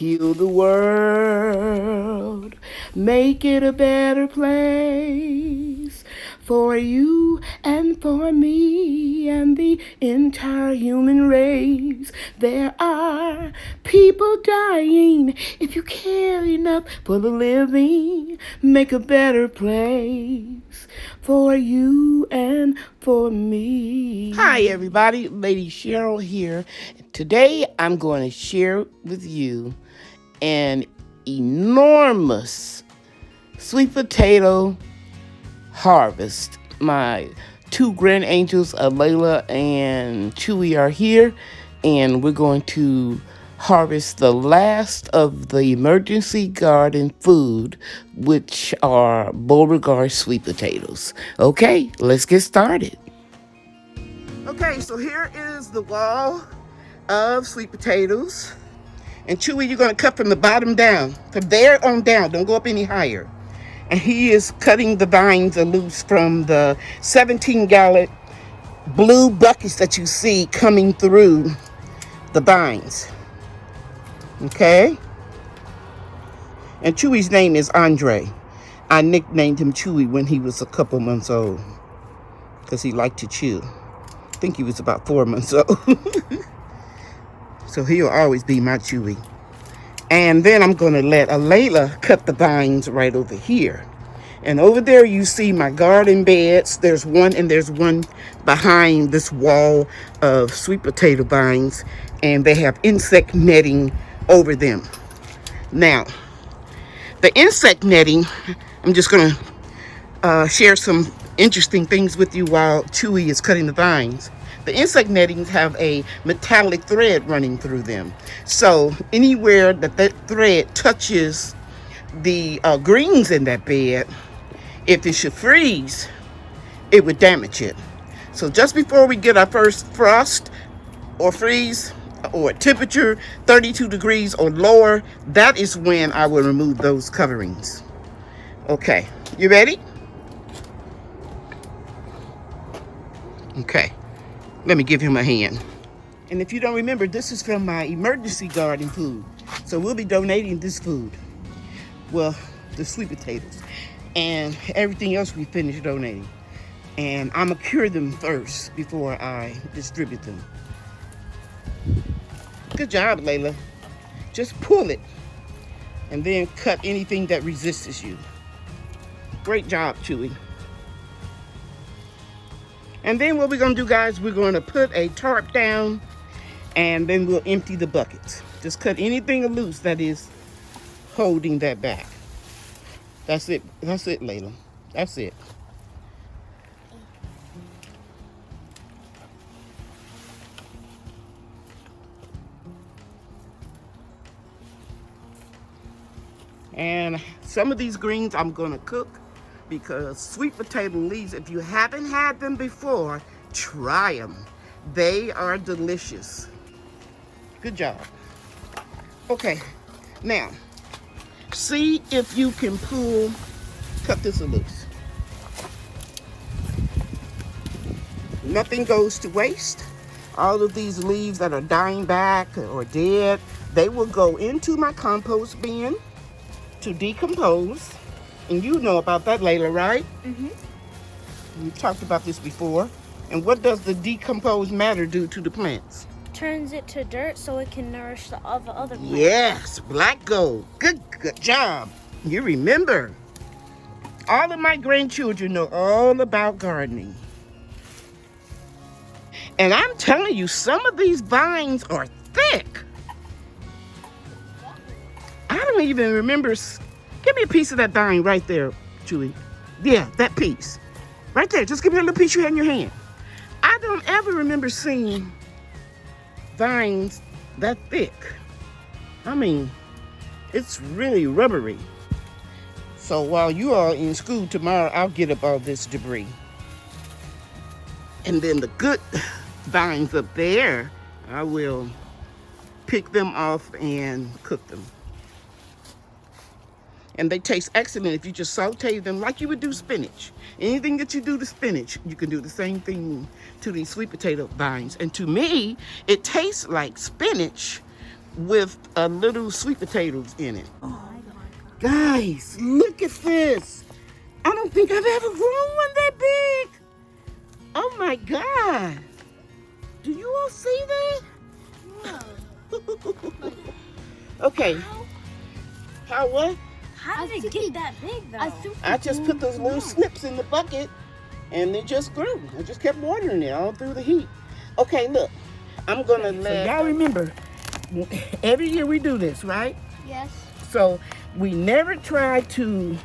Heal the world, make it a better place for you and for me and the entire human race. There are people dying. If you care enough for the living, make a better place for you and for me. Hi everybody, Lady Cheryl here. Today I'm going to share with you an enormous sweet potato harvest. My two grand angels, Layla and Chewy, are here, and we're going to harvest the last of the emergency garden food, which are Beauregard sweet potatoes. Okay, let's get started. Okay, so here is the wall of sweet potatoes. And Chewy, you're going to cut from the bottom down. From there on down. Don't go up any higher. And he is cutting the vines loose from the 17-gallon blue buckets that you see coming through the vines. Okay? And Chewy's name is Andre. I nicknamed him Chewy when he was a couple months old because he liked to chew. I think he was about 4 months old. So he'll always be my Chewy. And then I'm going to let Layla cut the vines right over here. And over there you see my garden beds. There's one and there's one behind this wall of sweet potato vines. And they have insect netting over them. Now, the insect netting, I'm just going to share some interesting things with you while Chewy is cutting the vines. The insect nettings have a metallic thread running through them. So anywhere that thread touches the greens in that bed, if it should freeze, it would damage it. So just before we get our first frost or freeze or temperature 32 degrees or lower, that is when I will remove those coverings. Okay, you ready? Okay. Let me give him a hand. And if you don't remember, this is from my emergency garden food. So we'll be donating this food. Well, the sweet potatoes. And everything else we finished donating. And I'm going to cure them first before I distribute them. Good job, Layla. Just pull it. And then cut anything that resists you. Great job, Chewy. And then what we're going to do, guys, we're going to put a tarp down and then we'll empty the buckets. Just cut anything loose that is holding that back. That's it. That's it, Layla. That's it. And some of these greens I'm going to cook. Because sweet potato leaves, if you haven't had them before, try them. They are delicious. Good job. Okay, now, see if you can cut this loose. Nothing goes to waste. All of these leaves that are dying back or dead, they will go into my compost bin to decompose. And you know about that, Layla, right? Mm-hmm. We've talked about this before. And what does the decomposed matter do to the plants? Turns it to dirt so it can nourish the other plants. Yes, black gold. Good job. You remember. All of my grandchildren know all about gardening. And I'm telling you, some of these vines are thick. I don't even remember. Give me a piece of that vine right there, Chewy. Yeah, that piece. Right there. Just give me a little piece you had in your hand. I don't ever remember seeing vines that thick. I mean, it's really rubbery. So while you are in school tomorrow, I'll get up all this debris. And then the good vines up there, I will pick them off and cook them. And they taste excellent if you just saute them like you would do spinach. Anything that you do to spinach, you can do the same thing to these sweet potato vines. And to me, it tastes like spinach with little sweet potatoes in it. Oh, guys, look at this. I don't think I've ever grown one that big. Oh my God. Do you all see that? No. Okay. How what? How did it get that big though? I just put those little snips in the bucket and it just grew. I just kept watering it all through the heat. Okay, look. I'm gonna let y'all remember, every year we do this, right? Yes. So we never try to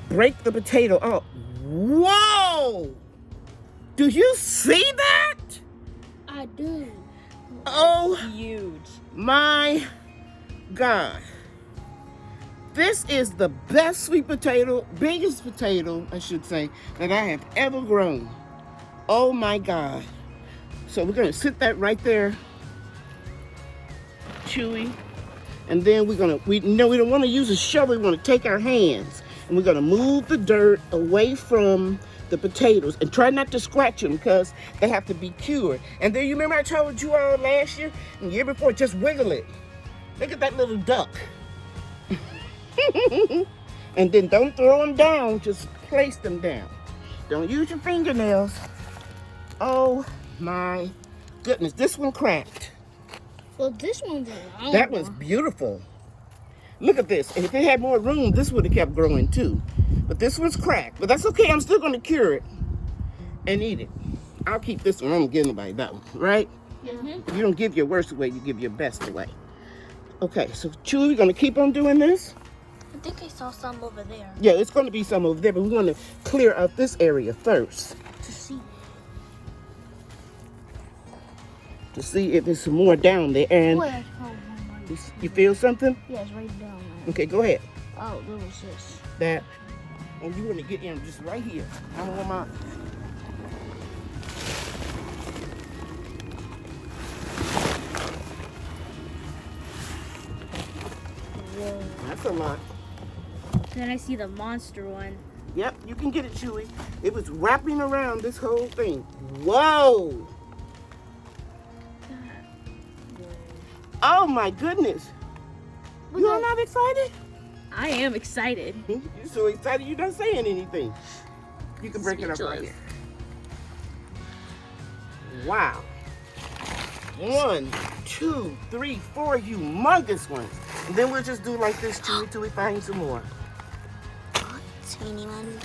break the potato up. Whoa! Do you see that? I do. Oh, huge. My God. This is the best sweet potato, biggest potato, I should say, that I have ever grown. Oh my God. So we're gonna sit that right there, chewy. And then we don't want to use a shovel, we want to take our hands and we're gonna move the dirt away from the potatoes and try not to scratch them because they have to be cured. And then you remember I told you all last year and the year before, just wiggle it. Look at that little duck. And then don't throw them down, just place them down. Don't use your fingernails. Oh my goodness, this one cracked. Well, this one's a long That one's beautiful. Look at this. And if it had more room, this would have kept growing too. But this one's cracked. But that's okay. I'm still going to cure it and eat it. I'll keep this one. I don't give nobody that one, right? Mm-hmm. You don't give your worst away. You give your best away. Okay, so Chewy, we're going to keep on doing this. I think I saw some over there. Yeah, it's going to be some over there, but we want to clear out this area first. To see if there's some more down there. And you feel something? Yeah, it's right down there. Okay, go ahead. Oh, what was this? That. And you want to get in just right here. I don't want my... Whoa. That's a lot. Then I see the monster one. Yep, you can get it, Chewy. It was wrapping around this whole thing. Whoa! Oh my goodness. You all not excited? I am excited. You're so excited you're not saying anything. You can break it up right here. Wow. 1, 2, 3, 4 humongous ones. And then we'll just do like this, Chewy, till we find some more. Teeny one.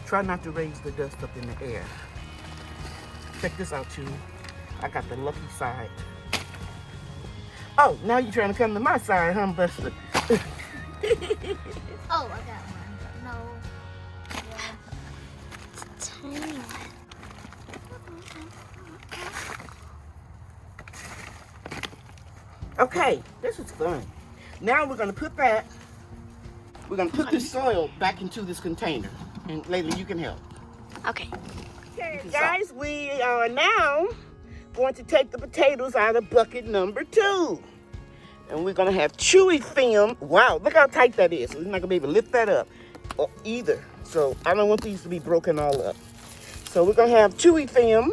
Try not to raise the dust up in the air. Check this out, Chewy. I got the lucky side. Oh, now you're trying to come to my side, huh, Buster? Oh, I got one. No. Yeah. It's a tiny one. Okay, this is fun. Now we're going to put that, we're going to put this soil back into this container. And Layla, you can help. Okay. Okay, guys, we are now going to take the potatoes out of bucket number 2. And we're going to have chewy film. Wow, look how tight that is. So we're not going to be able to lift that up either. So I don't want these to be broken all up. So we're going to have chewy film.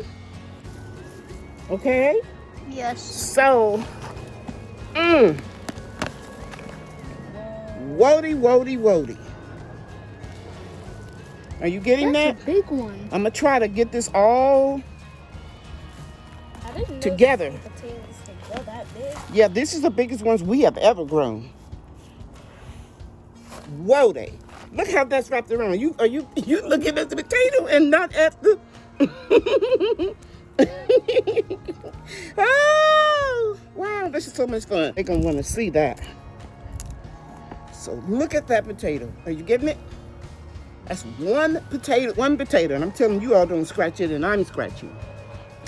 Okay? Yes. So, Wody, wody, wody. Are you getting That's that? a big one. I'm going to try to get this all together. Potatoes can grow that big. Yeah, this is the biggest ones we have ever grown. Whoa, look how that's wrapped around. You looking at the potato and not at the... Oh, wow, this is so much fun. They're going to want to see that. So look at that potato. Are you getting it? That's one potato, and I'm telling you all don't scratch it, and I'm scratching.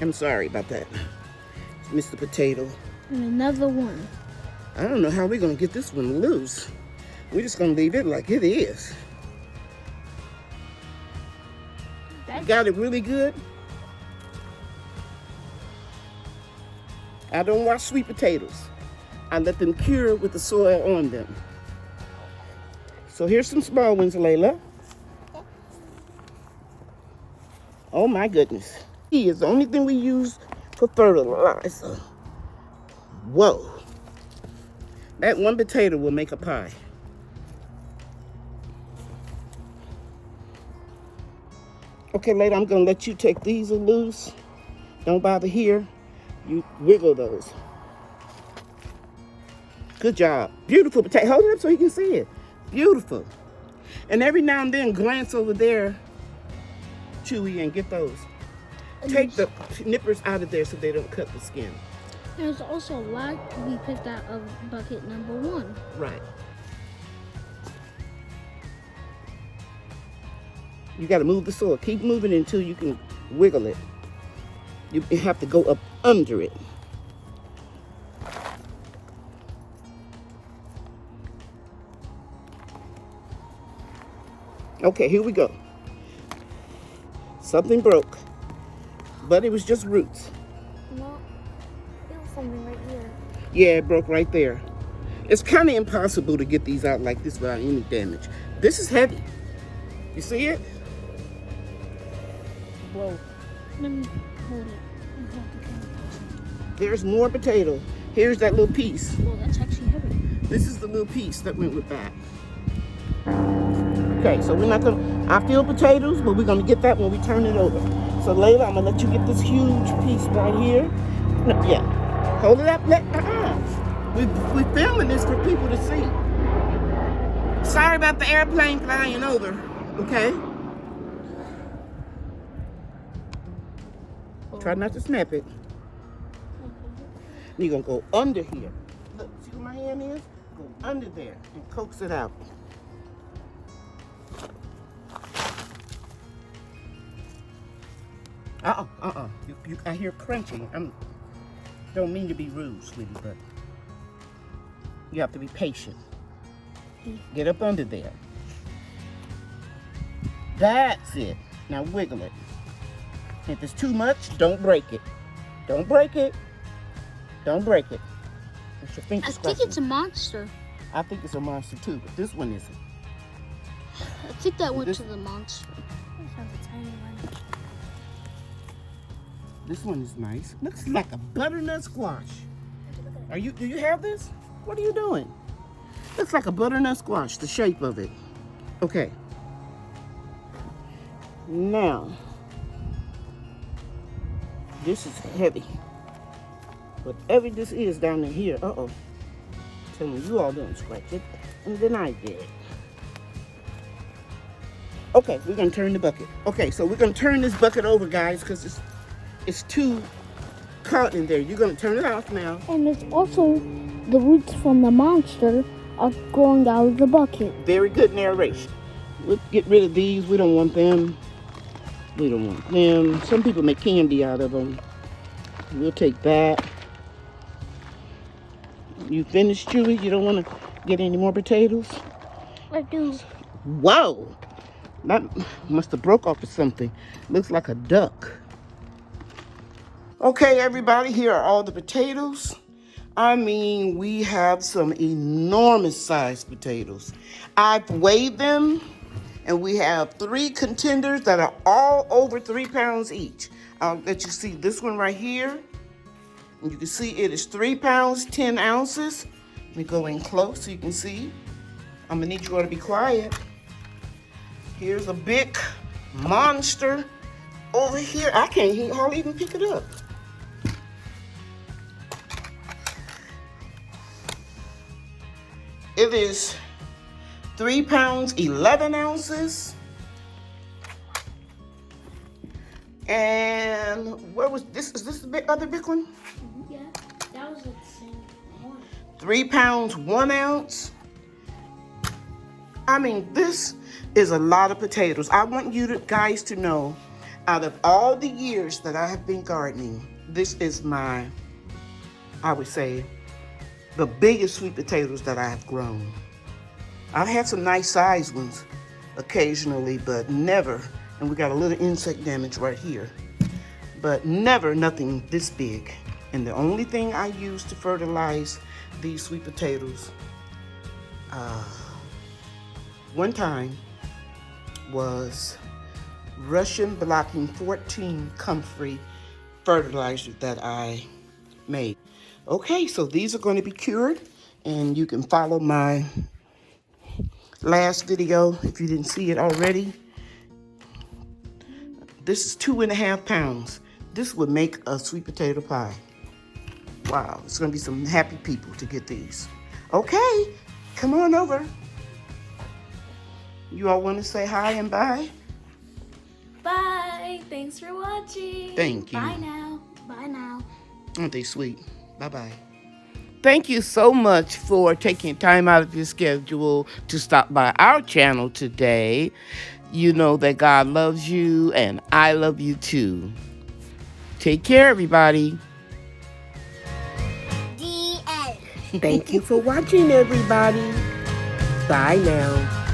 I'm sorry about that. It's Mr. Potato. And another one. I don't know how we're going to get this one loose. We're just going to leave it like it is. You got it really good? I don't wash sweet potatoes. I let them cure with the soil on them. So here's some small ones, Layla. Oh my goodness. He is the only thing we use for fertilizer. Whoa. That one potato will make a pie. Okay, lady, I'm gonna let you take these loose. Don't bother here. You wiggle those. Good job. Beautiful potato. Hold it up so you can see it. Beautiful. And every now and then glance over there, Chewy, and get those. Take the nippers out of there so they don't cut the skin. There's also a lot to be picked out of bucket number 1. Right. You got to move the soil. Keep moving until you can wiggle it. You have to go up under it. Okay, here we go. Something broke, but it was just roots. No, it was something right here. Yeah, it broke right there. It's kind of impossible to get these out like this without any damage. This is heavy. You see it? Whoa. Let me hold it. There's more potato. Here's that little piece. Well, that's actually heavy. This is the little piece that went with that. Okay, so we're not gonna, I feel potatoes, but we're gonna get that when we turn it over. So Layla, I'm gonna let you get this huge piece right here. No, yeah, hold it up, We're filming this for people to see. Sorry about the airplane flying over, okay? Try not to snap it. You're gonna go under here. Look, see where my hand is? Go under there and coax it out. I hear crunching. Don't mean to be rude, sweetie, but you have to be patient. Get up under there. That's it. Now wiggle it. If it's too much, don't break it. Don't break it. Don't break it. It's your finger I think scratching. it's a monster. I think it's a monster too, but this one isn't. I think that went to the monster. This one is nice. Looks like a butternut squash. Do you have this? What are you doing? Looks like a butternut squash, the shape of it. Okay. Now, this is heavy. Whatever this is down in here, telling you all don't scratch it, and then I did. Okay, we're gonna turn the bucket. Okay, so we're gonna turn this bucket over, guys, because it's too caught in there. You're gonna turn it off now. And it's also the roots from the monster are growing out of the bucket. Very good narration. We'll get rid of these. We don't want them. We don't want them. Some people make candy out of them. We'll take that. You finished, Chewy? You don't want to get any more potatoes? I do. Whoa! That must have broke off of something. Looks like a duck. Okay, everybody, here are all the potatoes. I mean, we have some enormous sized potatoes. I've weighed them, and we have 3 contenders that are all over 3 pounds each. I'll let you see this one right here. And you can see it is 3 pounds, 10 ounces. Let me go in close so you can see. I'm gonna need you all to be quiet. Here's a big monster over here. I can't hardly even pick it up. It is 3 pounds, 11 ounces. And where was this? Is this the other big one? Yeah, that was the same one. 3 pounds, 1 ounce. I mean, this is a lot of potatoes. I want you guys to know, out of all the years that I have been gardening, this is I would say, the biggest sweet potatoes that I have grown. I've had some nice sized ones occasionally, but never, and we got a little insect damage right here, but never nothing this big. And the only thing I use to fertilize these sweet potatoes, one time, was Russian blocking 14 comfrey fertilizer that I made. Okay, so these are going to be cured, and you can follow my last video if you didn't see it already. This is 2.5 pounds. This would make a sweet potato pie. Wow, it's going to be some happy people to get these. Okay, come on over. You all want to say hi and bye? Bye. Thanks for watching. Thank you. Bye now. Bye now. Aren't they sweet? Bye-bye. Thank you so much for taking time out of your schedule to stop by our channel today. You know that God loves you and I love you too. Take care, everybody. The end. Thank you for watching, everybody. Bye now.